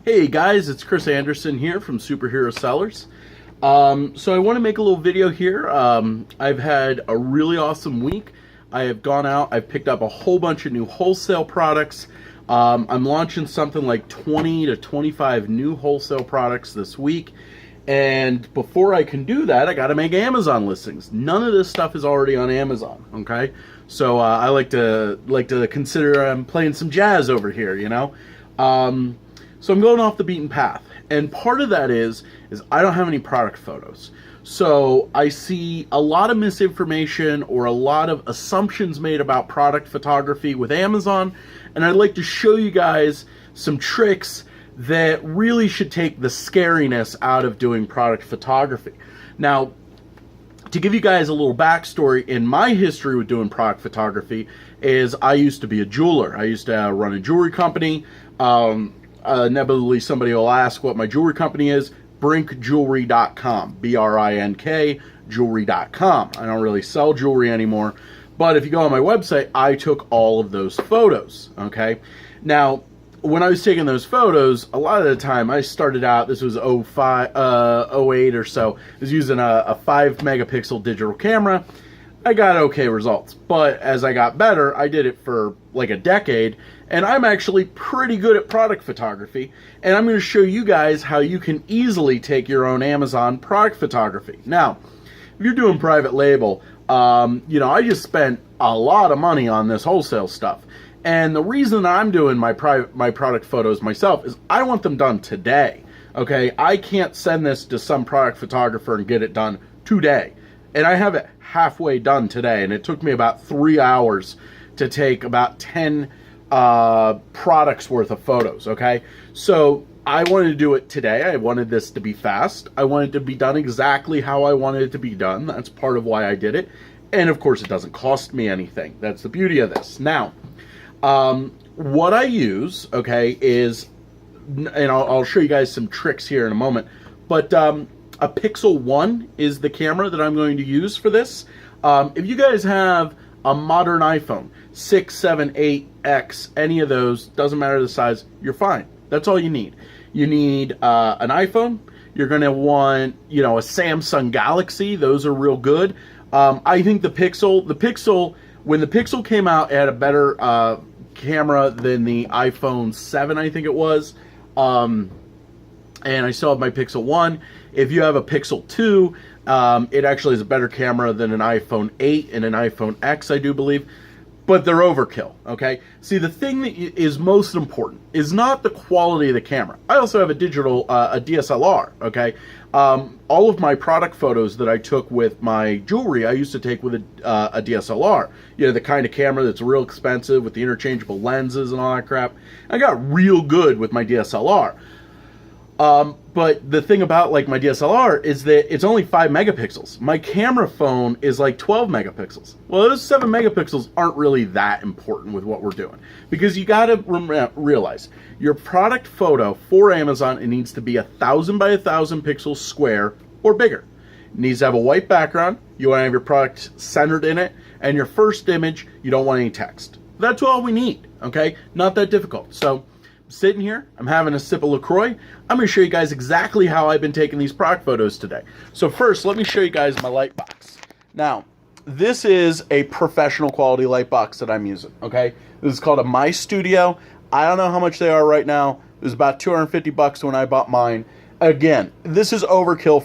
Hey guys, it's Chris Anderson here from Superhero Sellers. So I want to make a little video here. I've had a really awesome week. I have gone out, I've picked up a whole bunch of new wholesale products. I'm launching something like 20 to 25 new wholesale products this week. And before I can do that, I got to make Amazon listings. None of this stuff is already on Amazon, okay? So I like to consider I'm playing some jazz over here, you know? So I'm going off the beaten path. And part of that is I don't have any product photos. So I see a lot of misinformation or a lot of assumptions made about product photography with Amazon. And I'd like to show you guys some tricks that really should take the scariness out of doing product photography. Now, to give you guys a little backstory in my history with doing product photography is I used to be a jeweler. I used to run a jewelry company. Inevitably somebody will ask what my jewelry company is. brinkjewelry.com, B-R-I-N-K jewelry.com. I don't really sell jewelry anymore, but if you go on my website, I took all of those photos, okay? Now, when I was taking those photos, a lot of the time I started out, this was 08 or so, I was using a 5 megapixel digital camera. I got okay results, but as I got better, I did it for like a decade, and I'm actually pretty good at product photography, and I'm going to show you guys how you can easily take your own Amazon product photography. Now, if you're doing private label, I just spent a lot of money on this wholesale stuff, and the reason I'm doing my product photos myself is I want them done today, okay? I can't send this to some product photographer and get it done today. And I have it halfway done today, and it took me about 3 hours to take about 10 products worth of photos, okay? So I wanted to do it today. I wanted this to be fast. I wanted it to be done exactly how I wanted it to be done. That's part of why I did it. And of course, it doesn't cost me anything. That's the beauty of this. Now, what I use, okay, is, and I'll show you guys some tricks here in a moment, but a Pixel 1 is the camera that I'm going to use for this. If you guys have a modern iPhone, 6, 7, 8X, any of those, doesn't matter the size, you're fine. That's all you need. You need an iPhone. You're going to want, a Samsung Galaxy. Those are real good. I think the Pixel, when the Pixel came out, it had a better camera than the iPhone 7, I think it was. And I still have my Pixel 1. If you have a Pixel 2, it actually is a better camera than an iPhone 8 and an iPhone X, I do believe. But they're overkill, okay? See, the thing that is most important is not the quality of the camera. I also have a DSLR, okay? All of my product photos that I took with my jewelry, I used to take with a DSLR. The kind of camera that's real expensive with the interchangeable lenses and all that crap. I got real good with my DSLR. But the thing about like my DSLR is that it's only 5 megapixels. My camera phone is like 12 megapixels. Well, those 7 megapixels aren't really that important with what we're doing, because you got to realize your product photo for Amazon, it needs to be 1,000 by 1,000 pixels square or bigger. It needs to have a white background. You want to have your product centered in it, and your first image, you don't want any text. That's all we need, okay? Not that difficult. So sitting here, I'm having a sip of LaCroix. I'm going to show you guys exactly how I've been taking these product photos today. So first, let me show you guys my light box. Now, this is a professional quality light box that I'm using, okay? This is called a My Studio. I don't know how much they are right now. It was about $250 when I bought mine. Again, this is overkill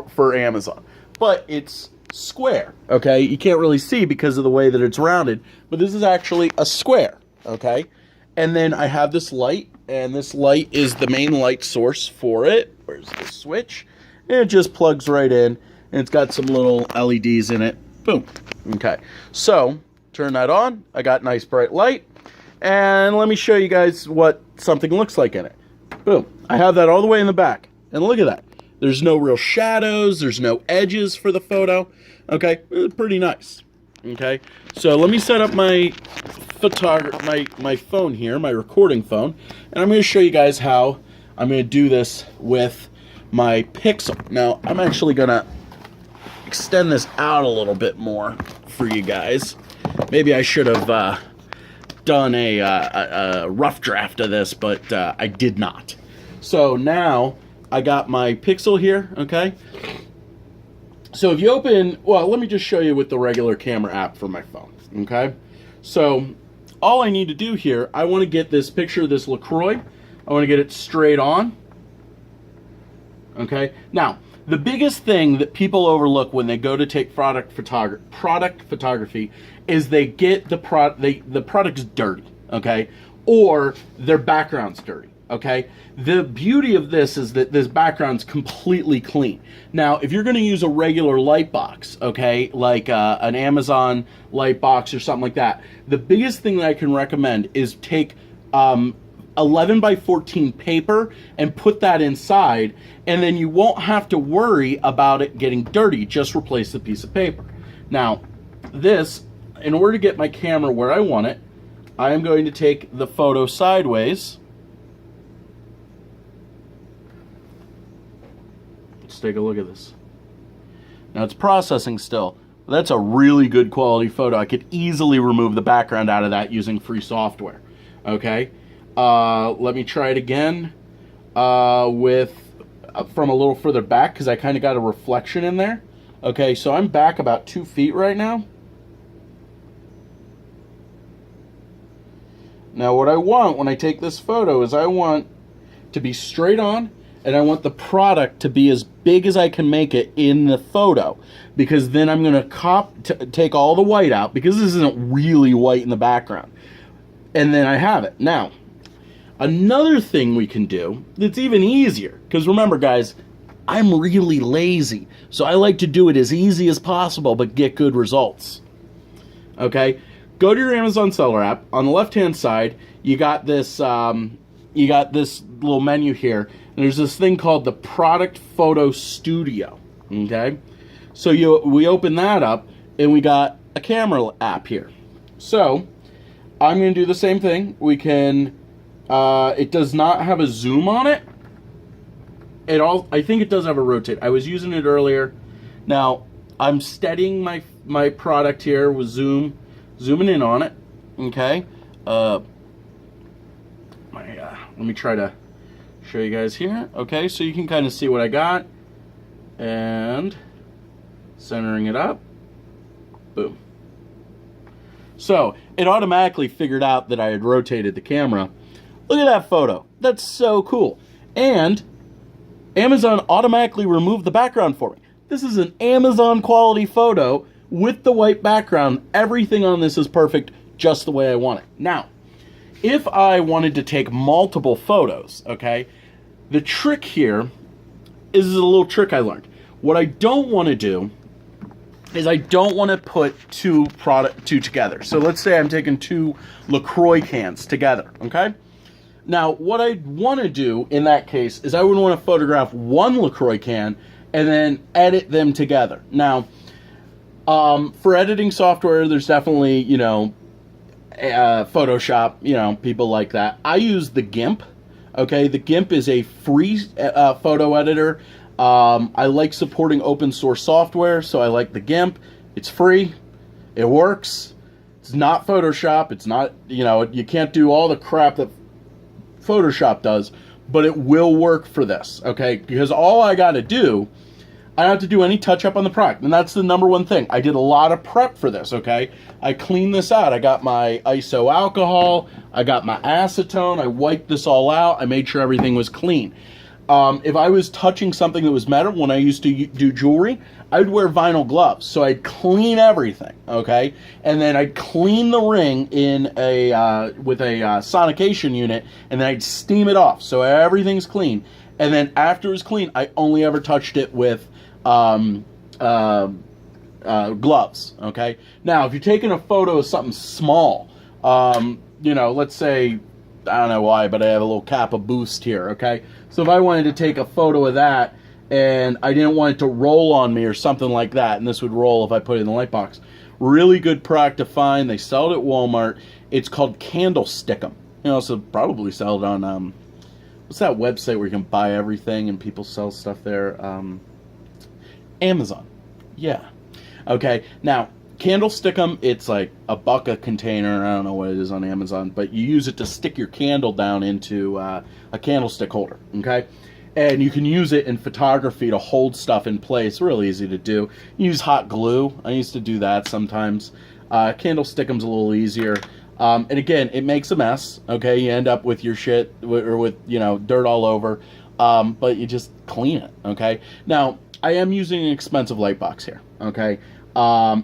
for Amazon, but it's square, okay? You can't really see because of the way that it's rounded, but this is actually a square, okay? And then I have this light, and this light is the main light source for it. Where's the switch? And it just plugs right in, and it's got some little LEDs in it. Boom. Okay. So, turn that on. I got nice bright light. And let me show you guys what something looks like in it. Boom. I have that all the way in the back. And look at that. There's no real shadows. There's no edges for the photo. Okay. Pretty nice. Okay. So, let me set up my phone here, my recording phone, and I'm going to show you guys how I'm going to do this with my Pixel. Now, I'm actually going to extend this out a little bit more for you guys. Maybe I should have done a rough draft of this, but I did not. So now I got my Pixel here, okay? So if you open, well, let me just show you with the regular camera app for my phone, okay? So all I need to do here, I want to get this picture of this LaCroix. I want to get it straight on, okay? Now, the biggest thing that people overlook when they go to take product photography is they get the product's dirty, okay? Or their background's dirty, okay? The beauty of this is that this background's completely clean. Now, if you're going to use a regular light box, okay, like an Amazon light box or something like that, the biggest thing that I can recommend is take 11 by 14 paper and put that inside, and then you won't have to worry about it getting dirty. Just replace the piece of paper. Now, this, in order to get my camera where I want it, I am going to take the photo sideways. Let's take a look at this. Now it's processing still. That's a really good quality photo. I could easily remove the background out of that using free software. Okay, let me try it again with from a little further back, because I kind of got a reflection in there. Okay, so I'm back about 2 feet right now. Now what I want when I take this photo is I want to be straight on, and I want the product to be as big as I can make it in the photo, because then I'm going to take all the white out, because this isn't really white in the background, and then I have it. Now, another thing we can do that's even easier, because remember guys, I'm really lazy, so I like to do it as easy as possible but get good results. Okay, go to your Amazon seller app. On the left hand side, you got this little menu here, and there's this thing called the Product Photo Studio. Okay, so we open that up, and we got a camera app here. So I'm going to do the same thing. We can. It does not have a zoom on it. I think it does have a rotate. I was using it earlier. Now I'm steadying my product here with zooming in on it. Okay. Let me try to show you guys here. Okay, so you can kind of see what I got, and centering it up. Boom. So it automatically figured out that I had rotated the camera. Look at that photo. That's so cool. And Amazon automatically removed the background for me. This is an Amazon quality photo with the white background. Everything on this is perfect, just the way I want it. Now, if I wanted to take multiple photos, okay, the trick here is a little trick I learned. What I don't want to do is I don't want to put two together. So let's say I'm taking 2 LaCroix cans together, okay? Now, what I want to do in that case is I would want to photograph 1 LaCroix can and then edit them together. Now, for editing software, there's definitely, you know, Photoshop, you know, people like that. I use the GIMP. Okay, the GIMP is a free photo editor. I like supporting open source software, so I like the GIMP. It's free. It works. It's not Photoshop. It's not, you know, you can't do all the crap that Photoshop does, but it will work for this, okay? Because all I got to do, I don't have to do any touch up on the product, and that's the number one thing. I did a lot of prep for this, okay? I cleaned this out. I got my iso alcohol, I got my acetone, I wiped this all out, I made sure everything was clean. If I was touching something that was metal, when I used to do jewelry, I'd wear vinyl gloves, so I'd clean everything, okay? And then I'd clean the ring in with a sonication unit, and then I'd steam it off, so everything's clean. And then after it was clean, I only ever touched it with gloves, okay? Now, if you're taking a photo of something small, you know, let's say, I don't know why, but I have a little Kappa Boost here, okay? So if I wanted to take a photo of that, and I didn't want it to roll on me or something like that, and this would roll if I put it in the light box. Really good product to find. They sell it at Walmart. It's called Candlestick'em. You know, so probably sell it on, what's that website where you can buy everything and people sell stuff there? Amazon. Yeah. Okay, now, Candlestick them, it's like a buck a container. I don't know what it is on Amazon, but you use it to stick your candle down into a candlestick holder, okay? And you can use it in photography to hold stuff in place. Really easy to do. You use hot glue. I used to do that sometimes. Candlestick them's a little easier. And again, it makes a mess, okay? You end up with your shit, or with, you know, dirt all over, but you just clean it, okay? Now, I am using an expensive light box here, okay?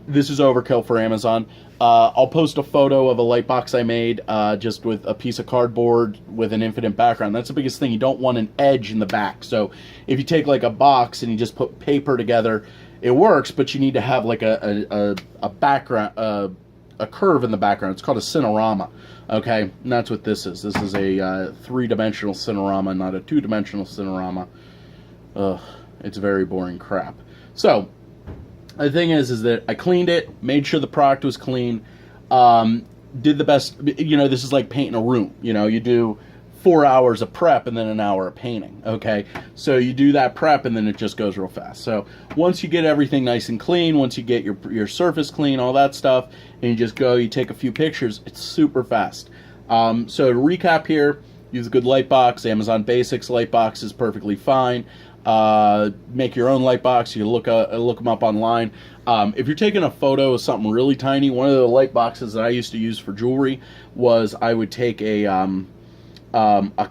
This is overkill for Amazon. I'll post a photo of a light box I made just with a piece of cardboard with an infinite background. That's the biggest thing. You don't want an edge in the back. So if you take like a box and you just put paper together, it works, but you need to have like a background, a curve in the background. It's called a cinerama, okay? And that's what this is. This is a three-dimensional cinerama, not a two-dimensional cinerama. Ugh, it's very boring crap. So the thing is that I cleaned it, made sure the product was clean, did the best. You know, this is like painting a room. You know, you do 4 hours of prep and then an hour of painting, okay? So you do that prep and then it just goes real fast. So once you get everything nice and clean, once you get your surface clean, all that stuff, and you just go, you take a few pictures, it's super fast. So to recap here, use a good light box. Amazon Basics light box is perfectly fine. Make your own light box. You look them up online. If you're taking a photo of something really tiny, one of the light boxes that I used to use for jewelry was I would take a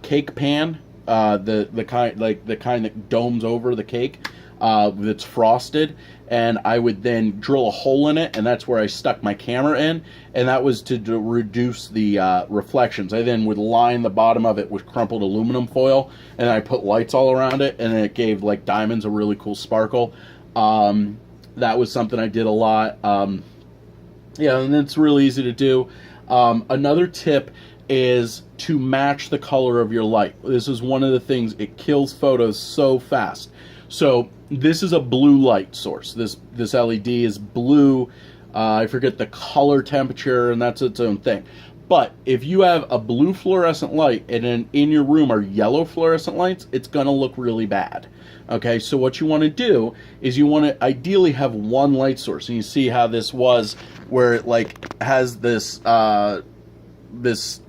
cake pan, the kind that domes over the cake, that's frosted, and I would then drill a hole in it, and that's where I stuck my camera in, and that was to reduce the reflections. I then would line the bottom of it with crumpled aluminum foil, and I put lights all around it, and then it gave like diamonds a really cool sparkle. That was something I did a lot. Yeah, and it's really easy to do. Another tip is to match the color of your light. This is one of the things, it kills photos so fast. So this is a blue light source. This LED is blue. I forget the color temperature, and that's its own thing. But if you have a blue fluorescent light and then in your room are yellow fluorescent lights, it's gonna look really bad. Okay, so what you want to do is you want to ideally have one light source, and you see how this was, where it like has this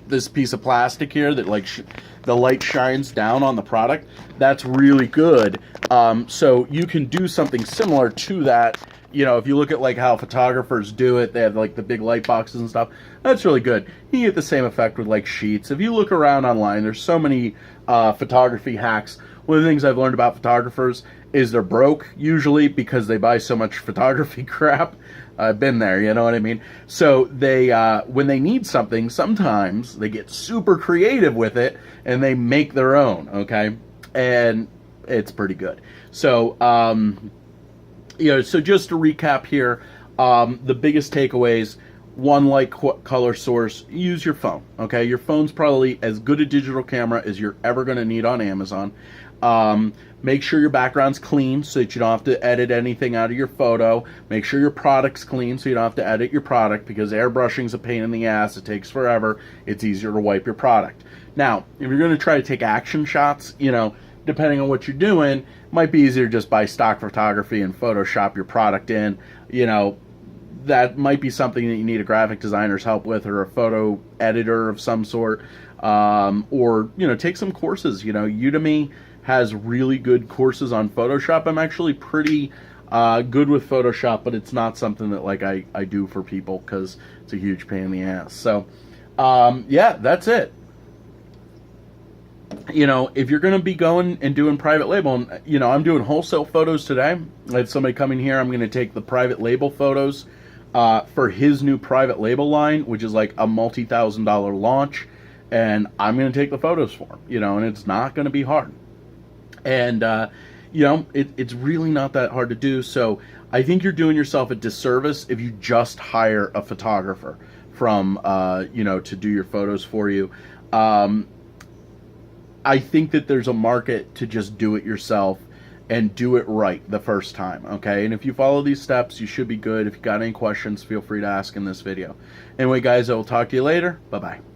this piece of plastic here that like the light shines down on the product. That's really good. So you can do something similar to that. You know, if you look at like how photographers do it, they have like the big light boxes and stuff. That's really good. You get the same effect with like sheets. If you look around online, there's so many photography hacks. One of the things I've learned about photographers is they're broke usually because they buy so much photography crap. I've been there, you know what I mean? So they, when they need something, sometimes they get super creative with it and they make their own, okay? And it's pretty good. So, you know, so just to recap here, the biggest takeaways: one light color source, use your phone, okay? Your phone's probably as good a digital camera as you're ever gonna need on Amazon. Make sure your background's clean so that you don't have to edit anything out of your photo. Make sure your product's clean so you don't have to edit your product, because airbrushing's a pain in the ass. It takes forever. It's easier to wipe your product. Now, if you're gonna try to take action shots, you know, depending on what you're doing, it might be easier to just buy stock photography and Photoshop your product in. You know, that might be something that you need a graphic designer's help with, or a photo editor of some sort, or, you know, take some courses. You know, Udemy has really good courses on Photoshop. I'm actually pretty good with Photoshop, but it's not something that like I do for people because it's a huge pain in the ass. So yeah, that's it. You know, if you're going to be going and doing private label, and, you know, I'm doing wholesale photos today. I had somebody coming here. I'm going to take the private label photos for his new private label line, which is like a multi-$1,000 launch, and I'm going to take the photos for him, you know, and it's not going to be hard. And, you know, it's really not that hard to do. So I think you're doing yourself a disservice if you just hire a photographer from, you know, to do your photos for you. I think that there's a market to just do it yourself and do it right the first time, okay? And if you follow these steps, you should be good. If you got any questions, feel free to ask in this video. Anyway, guys, I will talk to you later. Bye-bye.